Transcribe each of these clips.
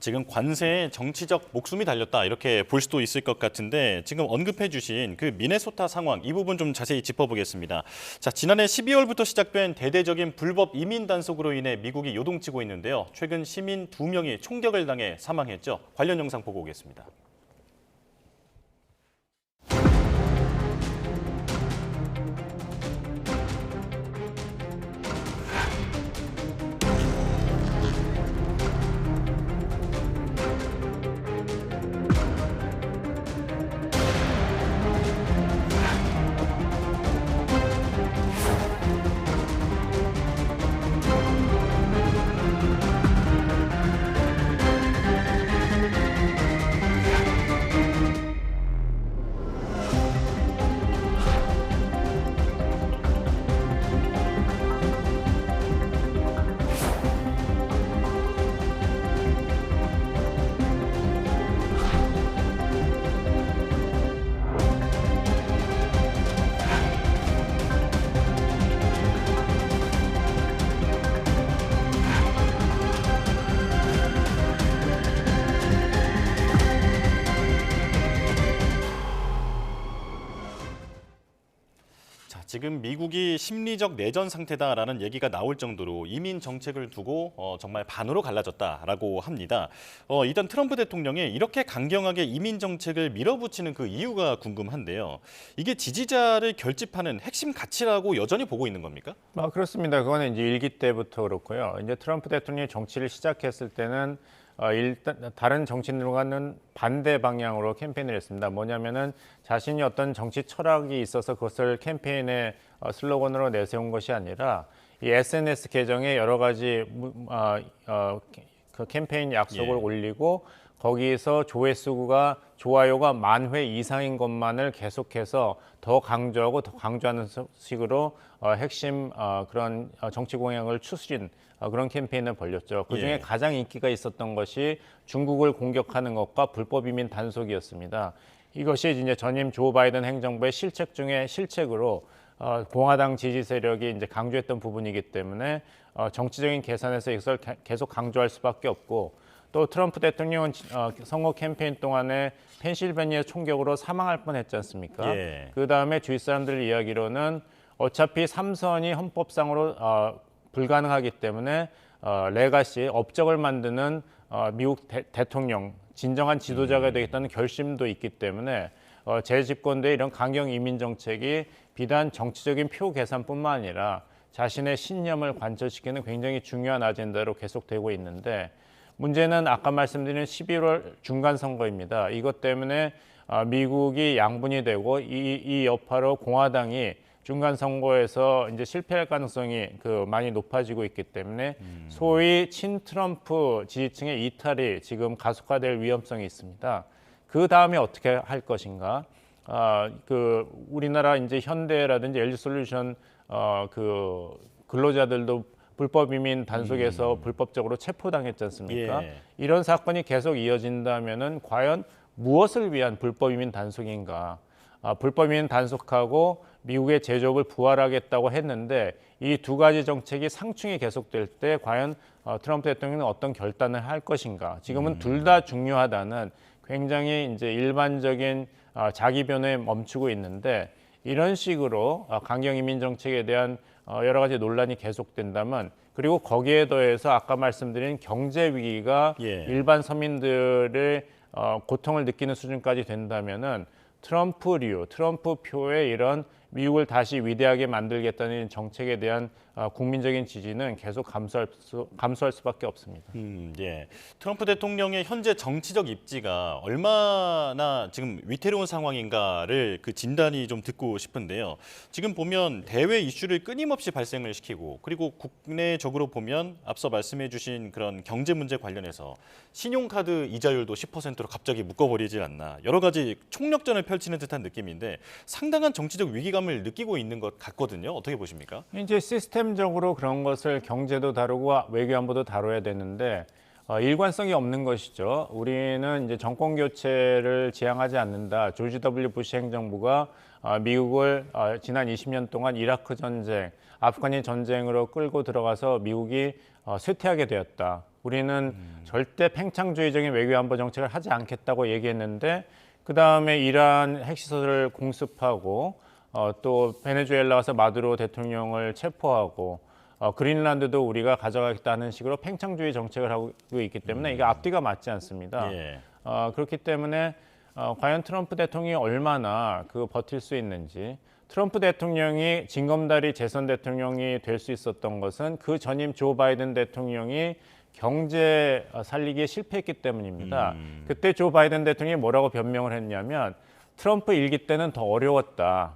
지금 관세에 정치적 목숨이 달렸다 이렇게 볼 수도 있을 것 같은데 지금 언급해 주신 그 미네소타 상황 이 부분 좀 자세히 짚어보겠습니다. 자, 지난해 12월부터 시작된 대대적인 불법 이민 단속으로 인해 미국이 요동치고 있는데요. 최근 시민 2명이 총격을 당해 사망했죠. 관련 영상 보고 오겠습니다. 지금 미국이 심리적 내전 상태다라는 얘기가 나올 정도로 이민 정책을 두고 정말 반으로 갈라졌다라고 합니다. 일단 트럼프 대통령이 이렇게 강경하게 이민 정책을 밀어붙이는 그 이유가 궁금한데요. 이게 지지자를 결집하는 핵심 가치라고 여전히 보고 있는 겁니까? 그렇습니다. 그거는 이제 일기 때부터 그렇고요. 이제 트럼프 대통령이 정치를 시작했을 때는 일단 다른 정치인들과는 반대 방향으로 캠페인을 했습니다. 뭐냐면은 자신이 어떤 정치 철학이 있어서 그것을 캠페인의 슬로건으로 내세운 것이 아니라 이 SNS 계정에 여러 가지 그 캠페인 약속을 올리고 거기에서 조회수가 좋아요가 10,000회 이상인 것만을 계속해서 더 강조하고 더 강조하는 식으로 핵심 그런 정치 공약을 추스린 그런 캠페인을 벌였죠. 그중에 가장 인기가 있었던 것이 중국을 공격하는 것과 불법 이민 단속이었습니다. 이것이 이제 전임 조 바이든 행정부의 실책 중에 실책으로 공화당 지지 세력이 이제 강조했던 부분이기 때문에 정치적인 계산에서 이것을 계속 강조할 수밖에 없고, 또 트럼프 대통령은 선거 캠페인 동안에 펜실베니아 총격으로 사망할 뻔했지 않습니까? 그 다음에 주위 사람들 이야기로는 어차피 3선이 헌법상으로 불가능하기 때문에 레가시, 업적을 만드는 미국 대통령, 진정한 지도자가 되겠다는 결심도 있기 때문에 재집권대의 이런 강경 이민 정책이 비단 정치적인 표 계산뿐만 아니라 자신의 신념을 관철시키는 굉장히 중요한 아젠다로 계속되고 있는데, 문제는 아까 말씀드린 11월 중간 선거입니다. 이것 때문에 미국이 양분이 되고 이 여파로 공화당이 중간 선거에서 이제 실패할 가능성이 많이 높아지고 있기 때문에 소위 친트럼프 지지층의 이탈이 지금 가속화될 위험성이 있습니다. 그 다음에 어떻게 할 것인가? 우리나라 이제 현대라든지 LG솔루션 근로자들도 불법 이민 단속에서 불법적으로 체포당했지 않습니까? 이런 사건이 계속 이어진다면은 과연 무엇을 위한 불법 이민 단속인가? 불법 이민 단속하고 미국의 제조업을 부활하겠다고 했는데 이 두 가지 정책이 상충이 계속될 때 과연 트럼프 대통령은 어떤 결단을 할 것인가? 지금은 둘 다 중요하다는 굉장히 이제 일반적인 자기 변호에 멈추고 있는데, 이런 식으로 강경 이민 정책에 대한 여러 가지 논란이 계속된다면, 그리고 거기에 더해서 아까 말씀드린 경제 위기가 일반 서민들의 고통을 느끼는 수준까지 된다면은 트럼프 표의 이런 미국을 다시 위대하게 만들겠다는 정책에 대한 국민적인 지지는 계속 감소할 수밖에 없습니다. 트럼프 대통령의 현재 정치적 입지가 얼마나 지금 위태로운 상황인가를 그 진단이 좀 듣고 싶은데요. 지금 보면 대외 이슈를 끊임없이 발생을 시키고, 그리고 국내적으로 보면 앞서 말씀해 주신 그런 경제 문제 관련해서 신용카드 이자율도 10%로 갑자기 묶어버리질 않나, 여러 가지 총력전을 펼치는 듯한 느낌인데 상당한 정치적 위기감을 느끼고 있는 것 같거든요. 어떻게 보십니까? 이제 시스템적으로 그런 것을 경제도 다루고 외교안보도 다뤄야 되는데 일관성이 없는 것이죠. 우리는 이제 정권 교체를 지향하지 않는다. 조지 W 부시 행정부가 미국을 지난 20년 동안 이라크 전쟁, 아프가니 전쟁으로 끌고 들어가서 미국이 쇠퇴하게 되었다. 우리는 절대 팽창주의적인 외교안보 정책을 하지 않겠다고 얘기했는데 그 다음에 이란 핵시설을 공습하고 또 베네수엘라 가서 마두로 대통령을 체포하고 그린란드도 우리가 가져가겠다는 식으로 팽창주의 정책을 하고 있기 때문에 이게 앞뒤가 맞지 않습니다. 예. 그렇기 때문에 과연 트럼프 대통령이 얼마나 버틸 수 있는지 트럼프 대통령이 징검다리 재선 대통령이 될 수 있었던 것은 그 전임 조 바이든 대통령이 경제 살리기에 실패했기 때문입니다. 그때 조 바이든 대통령이 뭐라고 변명을 했냐면 트럼프 일기 때는 더 어려웠다.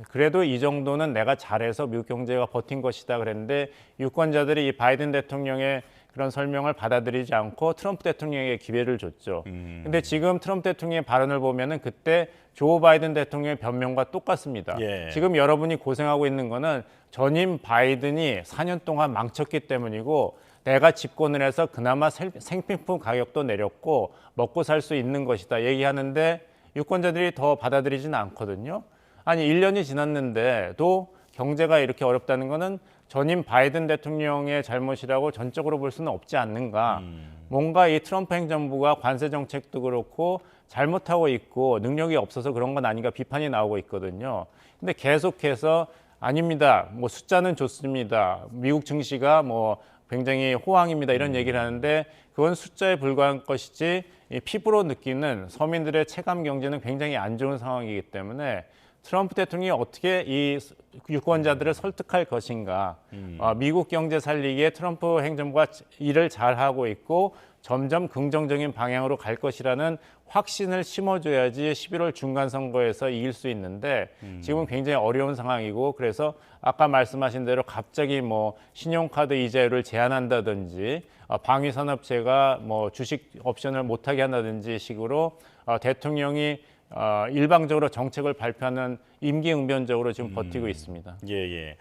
그래도 이 정도는 내가 잘해서 미국 경제가 버틴 것이다 그랬는데 유권자들이 이 바이든 대통령의 그런 설명을 받아들이지 않고 트럼프 대통령에게 기회를 줬죠. 근데 지금 트럼프 대통령의 발언을 보면은 그때 조 바이든 대통령의 변명과 똑같습니다. 예. 지금 여러분이 고생하고 있는 거는 전임 바이든이 4년 동안 망쳤기 때문이고 내가 집권을 해서 그나마 생필품 가격도 내렸고 먹고 살 수 있는 것이다 얘기하는데 유권자들이 더 받아들이지는 않거든요. 아니 1년이 지났는데도 경제가 이렇게 어렵다는 거는 전임 바이든 대통령의 잘못이라고 전적으로 볼 수는 없지 않는가. 뭔가 이 트럼프 행정부가 관세 정책도 그렇고 잘못하고 있고 능력이 없어서 그런 건 아닌가 비판이 나오고 있거든요. 근데 계속해서 아닙니다. 뭐 숫자는 좋습니다. 미국 증시가 뭐 굉장히 호황입니다. 이런 얘기를 하는데 그건 숫자에 불과한 것이지 이 피부로 느끼는 서민들의 체감 경제는 굉장히 안 좋은 상황이기 때문에 트럼프 대통령이 어떻게 이 유권자들을 설득할 것인가. 미국 경제 살리기에 트럼프 행정부가 일을 잘하고 있고 점점 긍정적인 방향으로 갈 것이라는 확신을 심어줘야지 11월 중간 선거에서 이길 수 있는데 지금은 굉장히 어려운 상황이고 그래서 아까 말씀하신 대로 갑자기 뭐 신용카드 이자율을 제한한다든지 방위산업체가 뭐 주식 옵션을 못하게 한다든지 식으로 대통령이 일방적으로 정책을 발표하는 임기응변적으로 지금 버티고 있습니다. 예, 예.